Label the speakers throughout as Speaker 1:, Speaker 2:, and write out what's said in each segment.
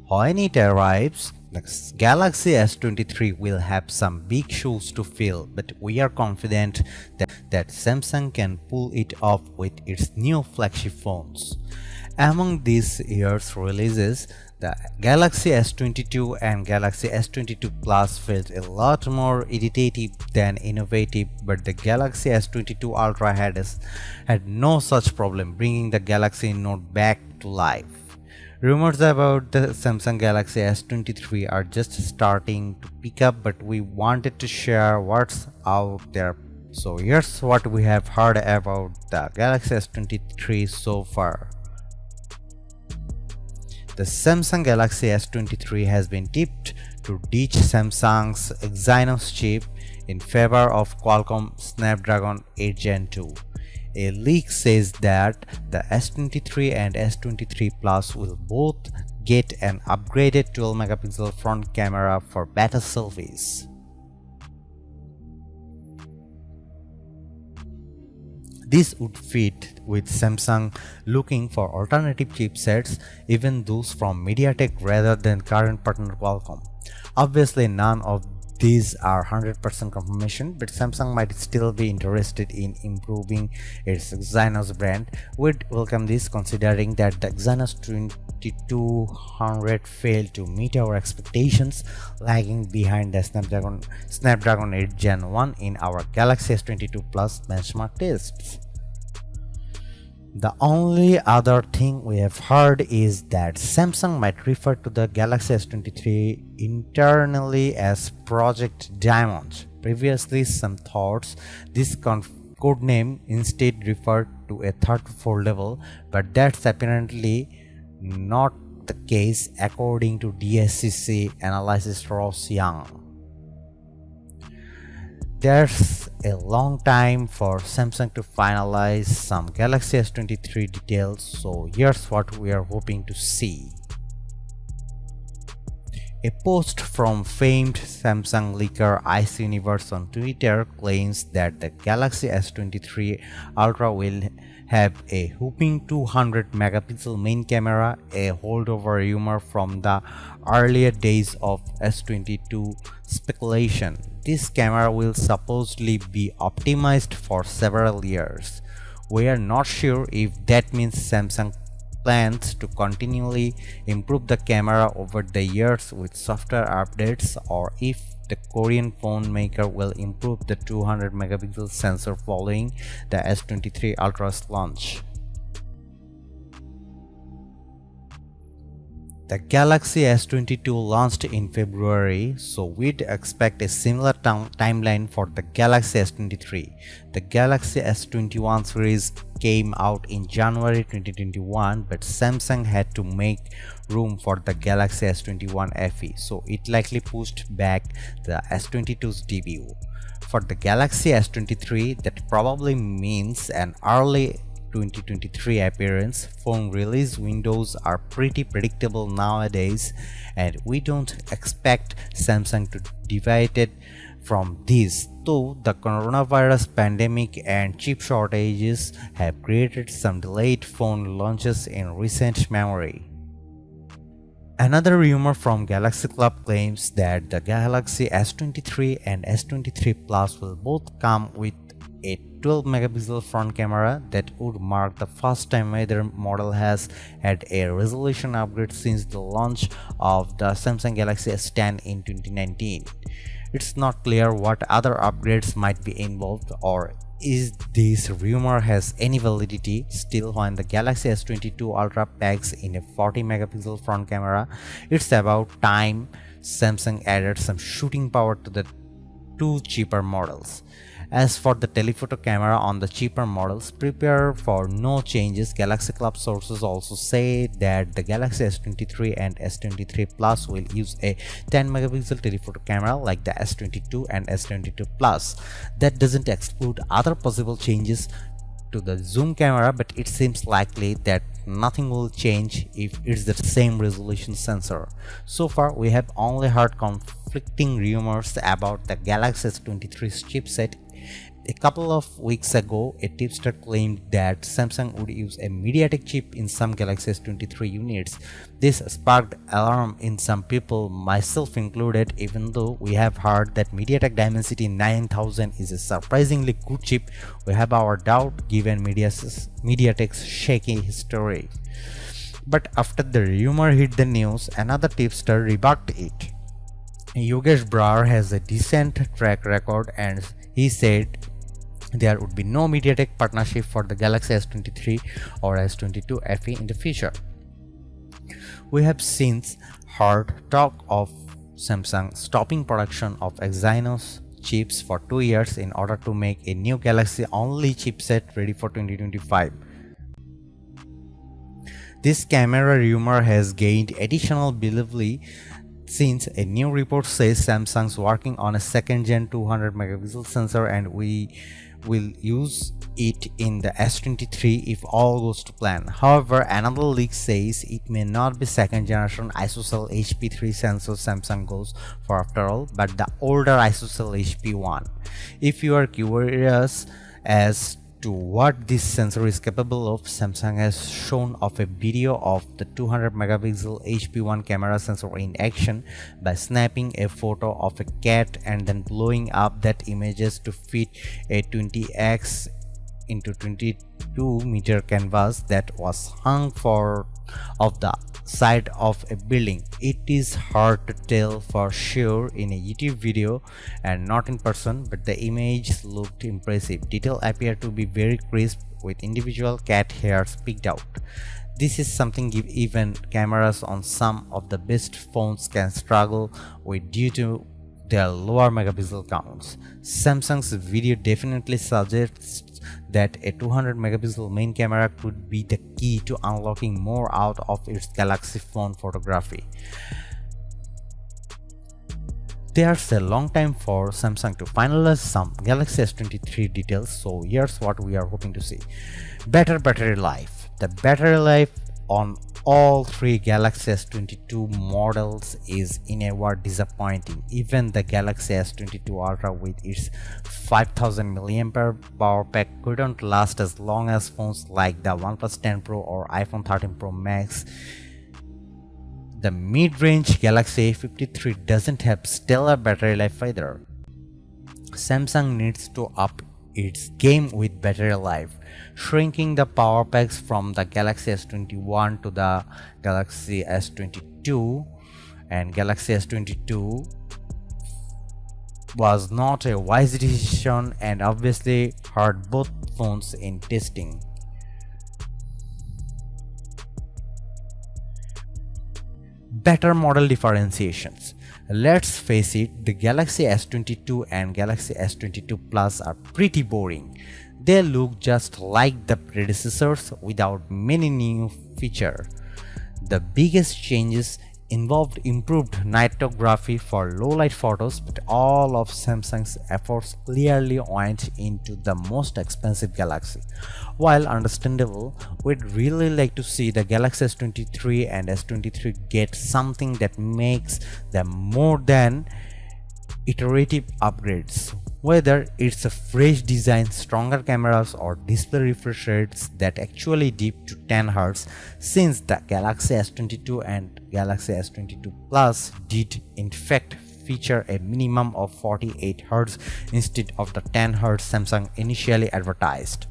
Speaker 1: When it arrives, the Galaxy S23 will have some big shoes to fill, but we are confident that Samsung can pull it off with its new flagship phones. Among this year's releases, the Galaxy S22 and Galaxy S22 Plus felt a lot more iterative than innovative, but the Galaxy S22 Ultra had no such problem, bringing the Galaxy Note back to life. Rumors about the Samsung Galaxy S23 are just starting to pick up, but we wanted to share what's out there. So here's what we have heard about the Galaxy S23 so far. The Samsung Galaxy S23 has been tipped to ditch Samsung's Exynos chip in favor of Qualcomm Snapdragon 8 Gen 2. A leak says that the S23 and S23 Plus will both get an upgraded 12 megapixel front camera for better selfies. This would fit with Samsung looking for alternative chipsets, even those from MediaTek rather than current partner Qualcomm. Obviously, none of these are 100% confirmation, but Samsung might still be interested in improving its Exynos brand. We'd welcome this, considering that the Exynos 2200 failed to meet our expectations, lagging behind the Snapdragon 8 Gen 1 in our Galaxy S22 Plus benchmark tests. The only other thing we have heard is that Samsung might refer to the Galaxy S23 internally as Project Diamond. Previously, some thought this code name instead referred to a third foldable, but that's apparently not the case according to DSCC analysis Ross Young. There's a long time for Samsung to finalize some Galaxy S23 details, so here's what we are hoping to see. A post from famed Samsung leaker Ice Universe on Twitter claims that the Galaxy S23 Ultra will have a whopping 200 megapixel main camera, a holdover rumor from the earlier days of S22 speculation. This camera will supposedly be optimized for several years. We are not sure if that means Samsung plans to continually improve the camera over the years with software updates, or if the Korean phone maker will improve the 200 megapixel sensor following the S23 Ultra's launch. The Galaxy S22 launched in February, so we'd expect a similar timeline for the Galaxy S23. The Galaxy S21 series came out in January 2021, but Samsung had to make room for the Galaxy S21 FE, so it likely pushed back the S22's debut. For the Galaxy S23, that probably means an early 2023 appearance. Phone release windows are pretty predictable nowadays, and we don't expect Samsung to deviate from this, though the coronavirus pandemic and chip shortages have created some delayed phone launches in recent memory. Another rumor from Galaxy Club claims that the Galaxy S23 and S23 Plus will both come with a 12 megapixel front camera. That would mark the first time either model has had a resolution upgrade since the launch of the Samsung Galaxy S10 in 2019. It's not clear what other upgrades might be involved, or is this rumor has any validity. Still, when the Galaxy S22 Ultra packs in a 40 megapixel front camera, it's about time Samsung added some shooting power to the two cheaper models. As for the telephoto camera on the cheaper models, prepare for no changes. Galaxy Club sources also say that the Galaxy S23 and S23 Plus will use a 10 megapixel telephoto camera like the S22 and S22 Plus. That doesn't exclude other possible changes to the zoom camera, but it seems likely that nothing will change if it's the same resolution sensor. So far, we have only heard conflicting rumors about the Galaxy S23's chipset A couple of weeks ago, a tipster claimed that Samsung would use a MediaTek chip in some Galaxy S23 units. This sparked alarm in some people, myself included, even though we have heard that MediaTek Dimensity 9000 is a surprisingly good chip. We have our doubt given MediaTek's shaky history. But after the rumor hit the news, another tipster rebucked it. Yogesh Brar has a decent track record and he said there would be no MediaTek partnership for the Galaxy S23 or S22 FE in the future. We have since heard talk of Samsung stopping production of Exynos chips for 2 years in order to make a new Galaxy-only chipset ready for 2025. This camera rumor has gained additional believability since a new report says Samsung's working on a second-gen 200 megapixel sensor and we will use it in the S23 if all goes to plan. However, another leak says it may not be second generation ISOCELL HP3 sensor Samsung goes for after all, but the older ISOCELL HP1. If you are curious as to what this sensor is capable of, Samsung has shown off a video of the 200 megapixel HP1 camera sensor in action by snapping a photo of a cat and then blowing up that images to fit a 20x into 22 meter canvas that was hung off the side of a building. It is hard to tell for sure in a YouTube video and not in person, but the image looked impressive. Detail appeared to be very crisp with individual cat hairs picked out. This is something even cameras on some of the best phones can struggle with due to their lower megapixel counts. Samsung's video definitely suggests that a 200 megapixel main camera could be the key to unlocking more out of its Galaxy phone photography. There's a long time for Samsung to finalize some Galaxy S23 details, so here's what we are hoping to see. Better battery life. The battery life on all three Galaxy S22 models is in a word disappointing. Even the Galaxy S22 Ultra with its 5000 mAh power pack couldn't last as long as phones like the OnePlus 10 Pro or iPhone 13 Pro Max. The mid-range Galaxy A53 doesn't have stellar battery life either. Samsung needs to up its game with battery life, shrinking the power packs from the Galaxy S21 to the Galaxy S22, and Galaxy S22 was not a wise decision and obviously hurt both phones in testing. Better model differentiations. Let's face it, the Galaxy S22 and Galaxy S22 Plus are pretty boring. They look just like the predecessors without many new features. The biggest changes involved improved nightography for low-light photos, but all of Samsung's efforts clearly went into the most expensive Galaxy. While understandable, we'd really like to see the Galaxy S23 and S23 get something that makes them more than iterative upgrades. Whether it's a fresh design, stronger cameras, or display refresh rates that actually dip to 10 Hz, since the Galaxy S22 and Galaxy S22 Plus did in fact feature a minimum of 48 Hz instead of the 10 Hz Samsung initially advertised.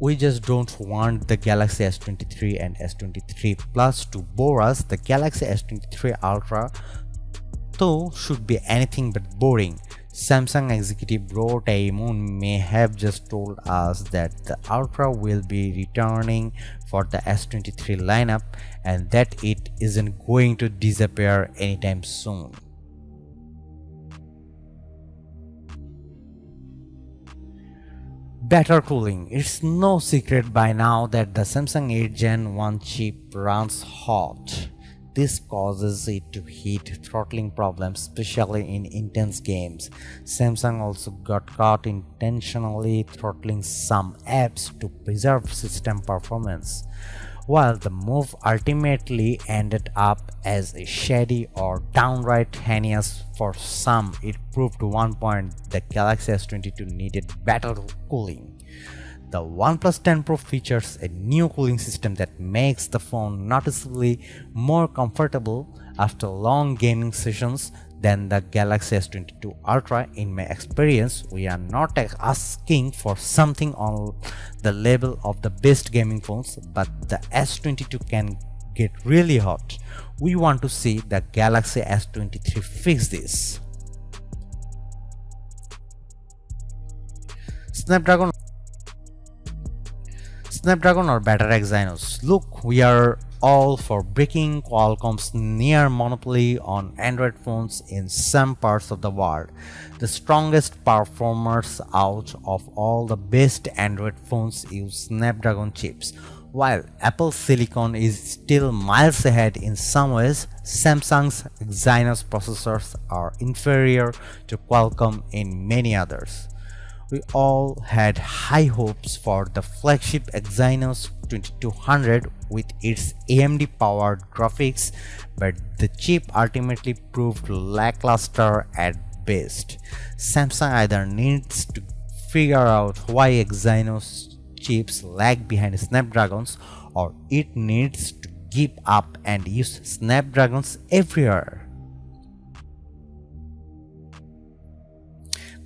Speaker 1: We just don't want the Galaxy S23 and S23 Plus to bore us. The Galaxy S23 Ultra though should be anything but boring. Samsung executive Bro Taemoon may have just told us that the Ultra will be returning for the S23 lineup and that it isn't going to disappear anytime soon. Better cooling. It's no secret by now that the Samsung 8 Gen 1 chip runs hot. This causes it to hit throttling problems, especially in intense games. Samsung also got caught intentionally throttling some apps to preserve system performance. While the move ultimately ended up as a shady or downright heinous for some, it proved one point: the Galaxy S22 needed better cooling. The OnePlus 10 Pro features a new cooling system that makes the phone noticeably more comfortable after long gaming sessions than the Galaxy S22 Ultra. In my experience, we are not asking for something on the level of the best gaming phones, but the S22 can get really hot. We want to see the Galaxy S23 fix this. Snapdragon or better Exynos? Look, we are all for breaking Qualcomm's near monopoly on Android phones in some parts of the world. The strongest performers out of all the best Android phones use Snapdragon chips. While Apple Silicon is still miles ahead in some ways, Samsung's Exynos processors are inferior to Qualcomm in many others. We all had high hopes for the flagship Exynos 2200 with its AMD powered graphics, but the chip ultimately proved lackluster at best. Samsung either needs to figure out why Exynos chips lag behind Snapdragons, or it needs to give up and use Snapdragons everywhere.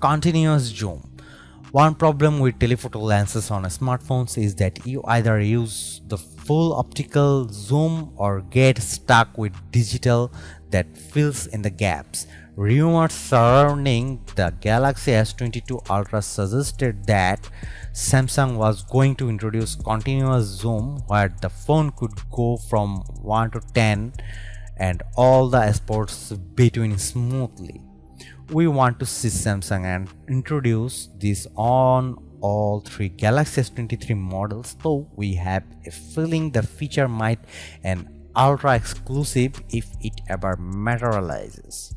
Speaker 1: Continuous zoom. One problem with telephoto lenses on smartphones is that you either use the full optical zoom or get stuck with digital that fills in the gaps. Rumors surrounding the Galaxy S22 Ultra suggested that Samsung was going to introduce continuous zoom, where the phone could go from 1 to 10 and all the spots between smoothly. We want to see Samsung and introduce this on all three Galaxy S23 models, though we have a feeling the feature might an ultra exclusive if it ever materializes.